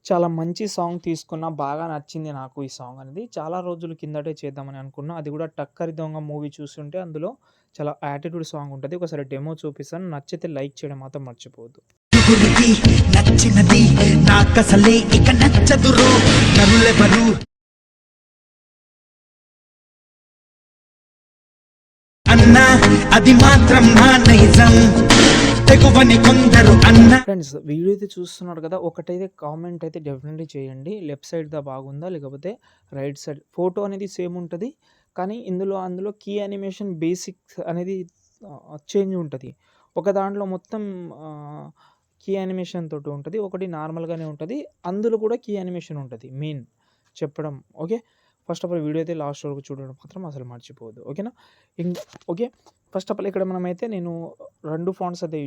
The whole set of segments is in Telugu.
చాలా మంచి సాంగ్ తీసుకున్నా. బాగా నచ్చింది నాకు ఈ సాంగ్ అనేది. చాలా రోజుల కిందటే చేద్దామని అనుకున్నా. అది కూడా 'టక్కరి దొంగ' మూవీ చూస్తుంటే అందులో చాలా యాటిట్యూడ్ సాంగ్ ఉంటది. ఒకసారి డెమో చూపిస్తాను. నచ్చితే లైక్ చేయడం మాత్రం మర్చిపోవద్దు. గురికి నచ్చినది నాకసలే ఇక నచ్చదురో నరులెవరు అన్నా అది మాత్రం నా నైజం తెగువని కొందరు అన్నా. ఫ్రెండ్స్, వీడియో అయితే చూస్తున్నారు కదా! ఒకటైతే కామెంట్ అయితే డెఫినెట్‌లీ చేయండి. లెఫ్ట్ సైడ్‌దా బాగుందా? లేకపోతే రైట్ సైడ్ ఫోటో అనేది సేమ్ ఉంటది. కానీ అందులో కీ యానిమేషన్ బేసిక్స్ అనేది చేంజ్ ఉంటది. ఒక దాంట్లో మొత్తం కీ యానిమేషన్ తోటి ఉంటది. ఒకటి నార్మల్‌గానే ఉంటది. అందులో కూడా కీ యానిమేషన్ ఉంటది మెయిన్ చెప్పడం. Okay. First of all video అయితే లాస్ట్ వరకు చూడడం మాత్రం అసలు మర్చిపోవద్దు. ఓకేనా? ఓకే. ఫస్ట్ ఆఫ్ ఆల్ ఇక్కడ మనమైతే నేను 2 ఫాంట్స్ అయితే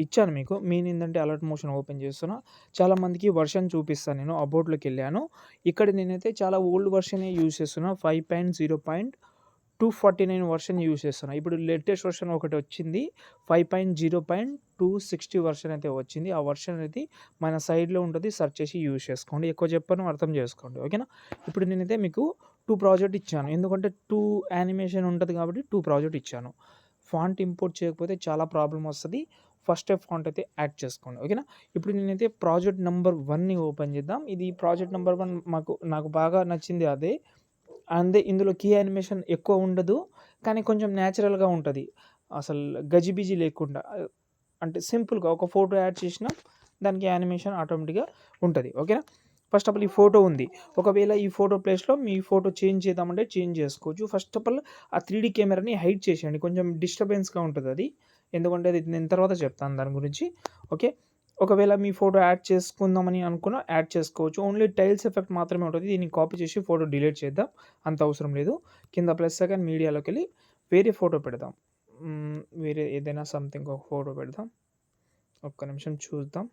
ఇచ్చాను మీకు. మెయిన్ ఏందంటే అలర్ట్ మోషన్ ఓపెన్ చేస్తున్నా. చాలామందికి వర్షన్ చూపిస్తాను నేను. అబౌట్‌లోకెళ్ళాను. ఇక్కడ నేనైతే చాలా ఓల్డ్ వర్షనే యూజ్ చేస్తున్నా. 5.0.249 వర్షన్ యూజ్ చేస్తున్నా. ఇప్పుడు లేటెస్ట్ వర్షన్ ఒకటి వచ్చింది. 5.0.260 వర్షన్ అయితే వచ్చింది. ఆ వర్షన్ అనేది మన సైడ్‌లో ఉంటది. సెర్చ్ చేసి యూజ్ చేసుకోండి. ఎక్కువ చెప్పను, అర్థం చేసుకోండి. ఓకేనా? ఇప్పుడు నేనైతే మీకు 2 ప్రాజెక్ట్ ఇచ్చాను. ఎందుకంటే 2 యానిమేషన్ ఉంటది కాబట్టి 2 ప్రాజెక్ట్ ఇచ్చాను. ఫాంట్ ఇంపోర్ట్ చేయకపోతే చాలా ప్రాబ్లమ్ వస్తది. ఫస్టే ఫాంట్ అయితే యాడ్ చేసుకోండి. ఓకేనా? ఇప్పుడు నేనైతే ప్రాజెక్ట్ నంబర్ 1ని ఓపెన్ చేద్దాం. ఇది ప్రాజెక్ట్ నంబర్ 1 నాకు బాగా నచ్చింది అదే. ఇందులో కీ యానిమేషన్ ఎక్కువ ఉండదు. కానీ కొంచెం న్యాచురల్‌గా ఉంటది. అసలు గజిబిజి లేకుండా అంటే సింపుల్‌గా ఒక ఫోటో యాడ్ చేసినా దానికి యానిమేషన్ ఆటోమేటిక్‌గా ఉంటది. ఓకేనా? ఫస్ట్ ఆఫ్ ఆల్ ఈ ఫోటో ఉంది. ఒకవేళ ఈ ఫోటో ప్లేస్‌లో మీ ఫోటో చేంజ్ చేద్దామంటే చేంజ్ చేసుకోవచ్చు. ఫస్ట్ ఆఫ్ ఆల్ ఆ 3డీ కెమెరాని హైడ్ చేసేయండి. కొంచెం డిస్టర్బెన్స్‌గా ఉంటదది. ఎందుకంటే అది నేను తర్వాత చెప్తాను దాని గురించి. ఓకే. ఒకవేళ మీ ఫోటో యాడ్ చేసుకుందామని అనుకున్నా యాడ్ చేసుకోవచ్చు. ఓన్లీ టైల్స్ ఎఫెక్ట్ మాత్రమే ఉంటది. దీన్ని కాపీ చేసి ఫోటో డిలీట్ చేద్దాం. అంత అవసరం లేదు. కింద ప్లస్ సెకండ్ మీడియాలోకెళ్ళి వేరే ఫోటో పెడదాం. వేరే ఏదైనా సంథింగ్ ఒక ఫోటో పెడదాం. ఒక్క నిమిషం చూద్దాం.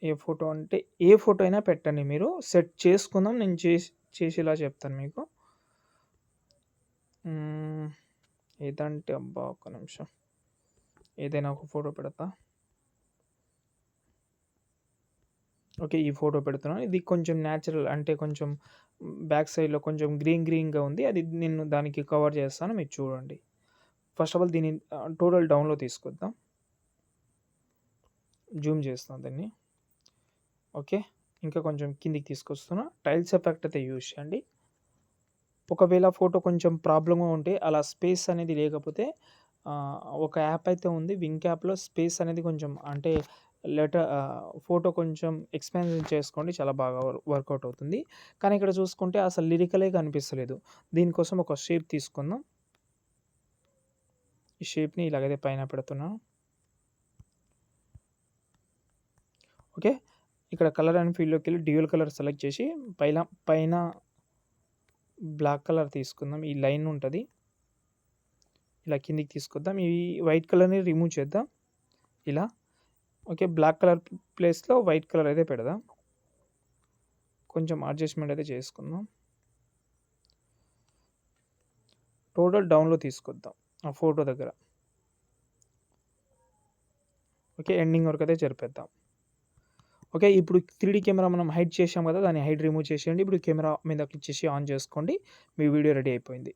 ఏ ఫోటో అంటే ఏ ఫోటో అయినా పెట్టండి మీరు. సెట్ చేసుకుందాం. నేను చేసేలా చెప్తాను మీకు. ఏదంటే అబ్బా! ఒక్క నిమిషం. ఏదైనా ఒక ఫోటో పెడతా. ఓకే. ఈ ఫోటో పెడుతున్నాను. ఇది కొంచెం న్యాచురల్ అంటే కొంచెం బ్యాక్ సైడ్‌లో కొంచెం గ్రీన్‌గా ఉంది. అది నేను దానికి కవర్ చేస్తాను. మీరు చూడండి. ఫస్ట్ ఆఫ్ ఆల్ దీన్ని టోటల్ డౌన్‌లో తీసుకొద్దాం. జూమ్ చేస్తాను దీన్ని. ఓకే. ఇంకా కొంచెం కిందికి తీసుకొస్తున్నా. టైల్స్ ఎఫెక్ట్ అయితే యూజ్ చేయండి. ఒకవేళ ఫోటో కొంచెం ప్రాబ్లమ్‌గా ఉంటే అలా స్పేస్ అనేది లేకపోతే ఒక యాప్ అయితే ఉంది. వింక్ యాప్‌లో స్పేస్ అనేది కొంచెం అంటే ఫోటో కొంచెం ఎక్స్పాన్షన్ చేసుకోండి. చాలా బాగా వర్కౌట్ అవుతుంది. కానీ ఇక్కడ చూసుకుంటే అసలు లిరికలే కనిపిస్తలేదు. దీనికోసం ఒక షేప్ తీసుకుందాం. ఈ షేప్‌ని ఇలాగైతే పైన పెడుతున్నాను. ఓకే. ఇక్కడ కలర్ అండ్ ఫీల్డ్‌లోకెళ్ళి డ్యూయల్ కలర్ సెలెక్ట్ చేసి పైన బ్లాక్ కలర్ తీసుకుందాం. ఈ లైన్ ఉంటది. ఇలా కిందికి తీసుకొద్దాం. ఈ వైట్ కలర్‌ని రిమూవ్ చేద్దాం. ఇలా. ఓకే. బ్లాక్ కలర్ ప్లేస్‌లో వైట్ కలర్ అయితే పెడదాం. కొంచెం అడ్జస్ట్‌మెంట్ అయితే చేసుకుందాం. టోటల్ డౌన్‌లో తీసుకొద్దాం. ఆ ఫోటో దగ్గర. ఓకే. ఎండింగ్ వరకు అయితే జరిపేద్దాం. ఓకే. ఇప్పుడు 3డీ కెమెరా మనం హైడ్ చేసాం కదా! దాన్ని హైడ్ రిమూవ్ చేసేయండి. ఇప్పుడు కెమెరా మీద క్లిక్ చేసి ఆన్ చేసుకోండి. మీ వీడియో రెడీ అయిపోయింది.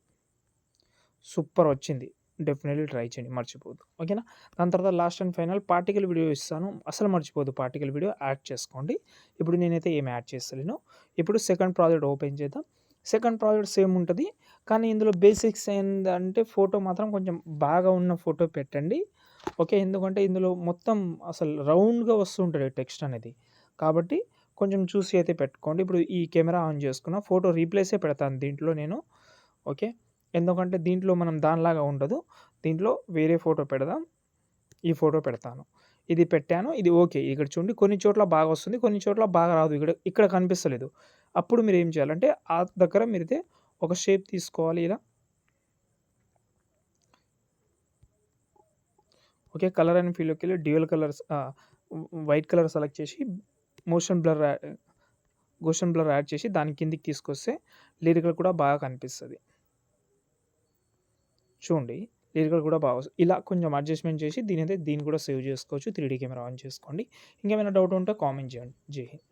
సూపర్ వచ్చింది. డెఫినెట్‌లీ ట్రై చేయండి. మర్చిపోవద్దు. ఓకేనా? దాని తర్వాత last and final particle video ఇస్తాను. అసలు మర్చిపోవద్దు పార్టికల్ వీడియో యాడ్ చేసుకోండి. ఇప్పుడు నేనైతే ఏమి యాడ్ చేస్తలేను. ఇప్పుడు సెకండ్ ప్రాజెక్ట్ ఓపెన్ చేద్దాం. సెకండ్ ప్రాజెక్ట్ సేమ్ ఉంటది. కానీ ఇందులో బేసిక్స్ ఏందంటే ఫోటో మాత్రం కొంచెం బాగా ఉన్న ఫోటో పెట్టండి. ఓకే. ఎందుకంటే ఇందులో మొత్తం అసలు రౌండ్‌గా వస్తుంటది టెక్స్ట్ అనేది. కాబట్టి కొంచెం చూసి అయితే పెట్టుకోండి. ఇప్పుడు ఈ కెమెరా ఆన్ చేసుకున్న ఫోటో రీప్లేసే పెడతాను దీంట్లో నేను. ఓకే. ఎందుకంటే దీంట్లో మనం దానిలాగా ఉండదు. దీంట్లో వేరే ఫోటో పెడదాం. ఈ ఫోటో పెడతాను. ఇది పెట్టాను. ఇది ఓకే. ఇక్కడ చూడండి కొన్ని చోట్ల బాగా వస్తుంది. కొన్ని చోట్ల బాగా రాదు. ఇక్కడ కనిపిస్తలేదు. అప్పుడు మీరేం చేయాలంటే ఆ దగ్గర మీరైతే ఒక షేప్ తీసుకోవాలి ఇలా. ఓకే. కలర్ అండ్ ఫీల్డ్‌లోకెళ్ళి dual colours white colour select చేసి మోషన్ బ్లర్ యాడ్ చేసి దాని కిందకి తీసుకొస్తే లిరికల్ కూడా బాగా కనిపిస్తది. చూడండి. లిరికల్ కూడా బాగా వస్తుంది. ఇలా కొంచెం అడ్జస్ట్‌మెంట్ చేసి దీన్ని కూడా సేవ్ చేసుకోవచ్చు. 3డీ కెమెరా ఆన్ చేసుకోండి. ఇంకేమైనా డౌట్ ఉంటే కామెంట్ చేయండి. జై హింద్.